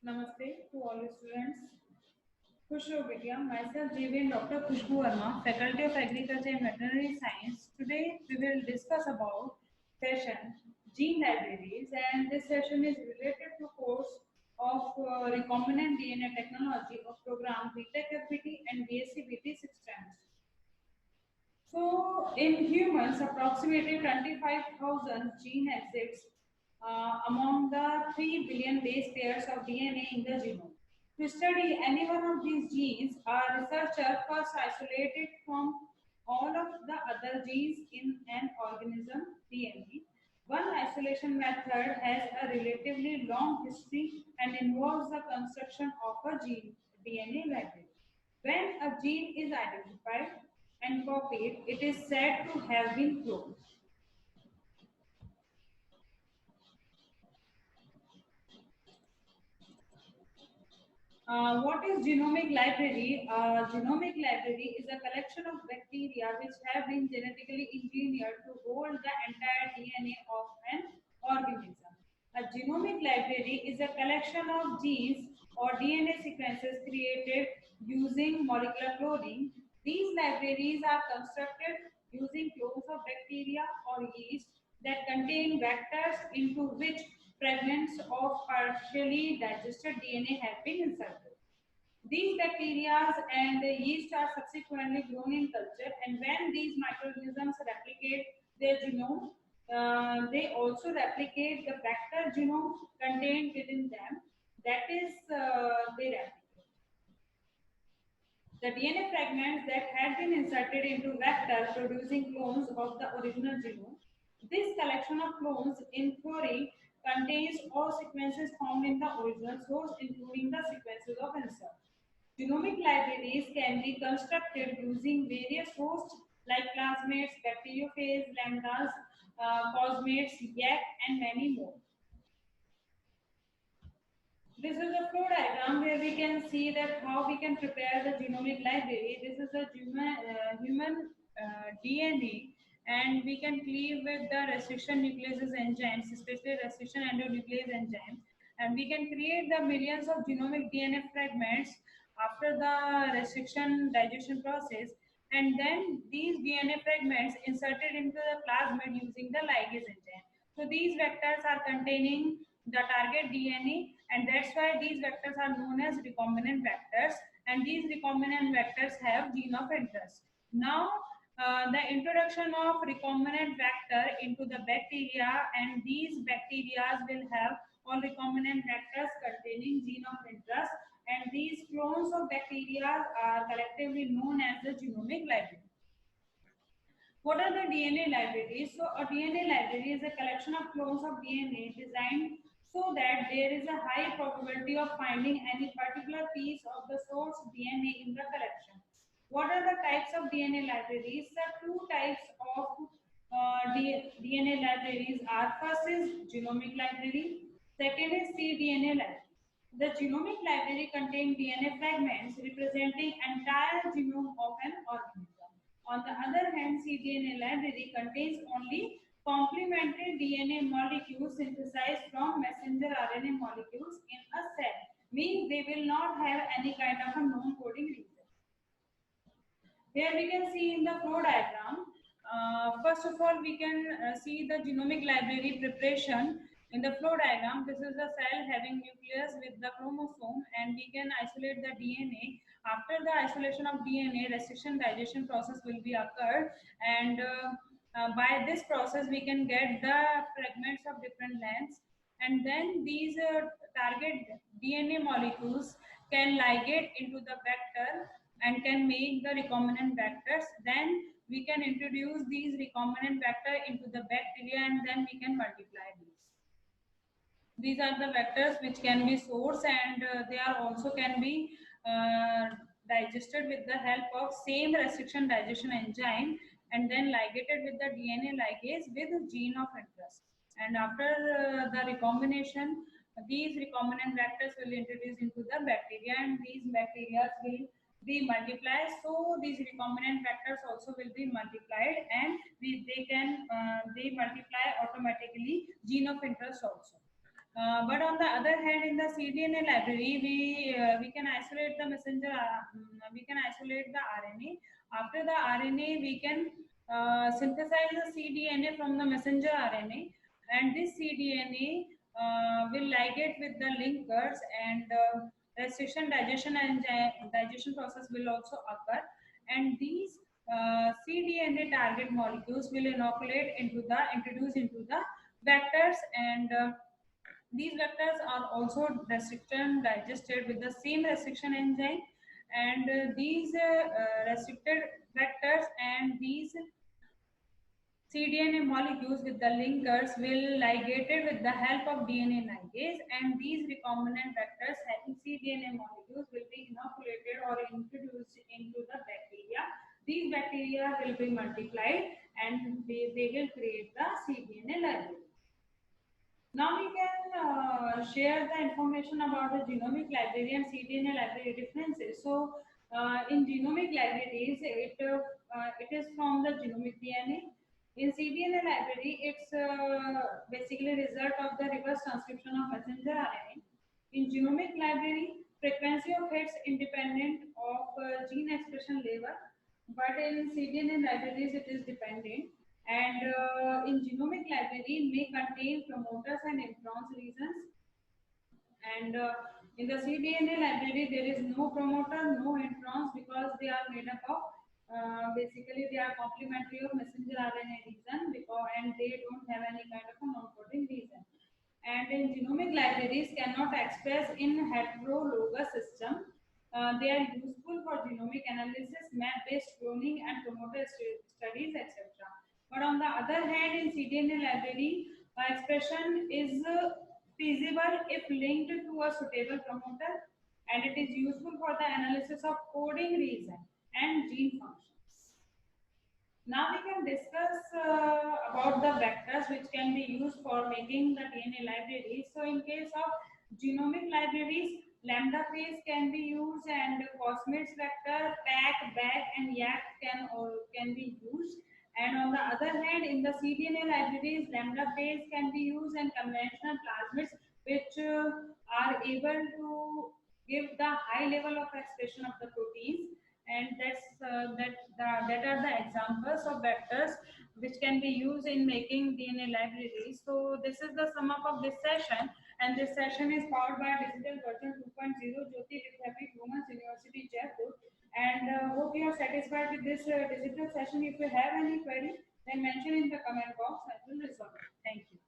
Namaste to all students. Khushbu Vidya, myself Devi and Dr. Khushbu Verma, Faculty of Agriculture and Veterinary Science. Today we will discuss about session gene libraries, and this session is related to course of recombinant DNA technology of program BTech FBT and BSc BT 6 times. So, in humans, approximately 25,000 gene exits among the 3 billion base pairs of DNA in the genome. To study any one of these genes, a researcher first isolated from all of the other genes in an organism DNA. One isolation method has a relatively long history and involves the construction of a gene DNA library. When a gene is identified and copied, it is said to have been cloned. What is genomic library? Genomic library is a collection of bacteria which have been genetically engineered to hold the entire DNA of an organism. A genomic library is a collection of genes or DNA sequences created using molecular cloning. These libraries are constructed using clones of bacteria or yeast that contain vectors into which fragments of partially digested DNA have been inserted. These bacteria and yeast are subsequently grown in culture, and when these microorganisms replicate their genome, they also replicate the vector genome contained within them. That is, they replicate. The DNA fragments that had been inserted into vector producing clones of the original genome. This collection of clones, in theory, contains all sequences found in the original source, including the sequences of insert. Genomic libraries can be constructed using various hosts like plasmids, bacteriophage, lambdas, cosmates, YAC, and many more. This is a flow diagram where we can see that how we can prepare the genomic library. This is a human DNA, and we can cleave with the restriction nucleases enzymes, especially restriction endonuclease enzymes, and we can create the millions of genomic DNA fragments after the restriction digestion process, and then these DNA fragments inserted into the plasmid using the ligase enzyme. So these vectors are containing the target DNA, and that's why these vectors are known as recombinant vectors, and these recombinant vectors have gene of interest. Now, the introduction of recombinant vector into the bacteria, and these bacteria will have all recombinant vectors containing gene of interest, and these clones of bacteria are collectively known as the genomic library. What are the DNA libraries? So, a DNA library is a collection of clones of DNA designed so that there is a high probability of finding any particular piece of the source DNA in the collection. What are the types of DNA libraries? The two types of DNA libraries are: first is genomic library, second is cDNA library. The genomic library contains DNA fragments representing entire genome of an organism. On the other hand, cDNA library contains only complementary DNA molecules synthesized from messenger RNA molecules in a cell, means they will not have any kind of a non-coding region. Here we can see in the flow diagram, first of all, we can see the genomic library preparation. In the flow diagram, this is a cell having nucleus with the chromosome, and we can isolate the DNA. After the isolation of DNA, restriction digestion process will be occurred, and by this process, we can get the fragments of different lengths, and then these target DNA molecules can ligate into the vector and can make the recombinant vectors. Then we can introduce these recombinant vector into the bacteria, and then we can multiply these. These are the vectors which can be sourced, and they are also can be digested with the help of same restriction digestion enzyme, and then ligated with the DNA ligase with gene of interest. And after the recombination, these recombinant vectors will introduce into the bacteria, and these bacteria will be multiplied. So these recombinant vectors also will be multiplied, and they multiply automatically gene of interest also. But on the other hand, in the cDNA library, we can isolate the messenger. We can isolate the RNA. After the RNA, we can synthesize the cDNA from the messenger RNA, and this cDNA will ligate with the linkers, and restriction digestion and digestion process will also occur, and these cDNA target molecules will introduce into the vectors, and these vectors are also restricted and digested with the same restriction enzyme, and these restricted vectors and these cDNA molecules with the linkers will ligated with the help of DNA ligase, and these recombinant vectors having cDNA molecules will be inoculated or introduced into the bacteria. These bacteria will be multiplied, and they will create the cDNA library. Now we can share the information about the genomic library and cDNA library differences. So, in genomic libraries, it is from the genomic DNA. In cDNA library, it's basically result of the reverse transcription of messenger RNA. In genomic library, frequency of hits independent of gene expression level, but in cDNA libraries, it is dependent, and in genomic library may contain promoters and introns regions, and in the cDNA library there is no promoter, no introns, because they are made up of basically they are complementary of messenger RNA region, because and they don't have any kind of a non-coding region. And in genomic libraries cannot express in heterologous system. They are useful for genomic analysis, map-based cloning, and promoter studies, etc. But on the other hand, in cDNA library, expression is feasible if linked to a suitable promoter, and it is useful for the analysis of coding region and gene functions. Now we can discuss about the vectors which can be used for making the DNA libraries. So in case of genomic libraries, lambda phase can be used, and Cosmids vector, PAC, BAC, and YAC can be used. And on the other hand, in the cDNA libraries, lambda phase can be used, and conventional plasmids, which are able to give the high level of expression of the proteins, and that are the examples of vectors which can be used in making DNA libraries. So this is the sum up of this session, and this session is powered by Digital Version 2.0 Jyoti Vidyapeeth Women's University Jaipur, and hope you are satisfied with this digital session. If you have any query, then mention in the comment box. I will resolve it. Thank you.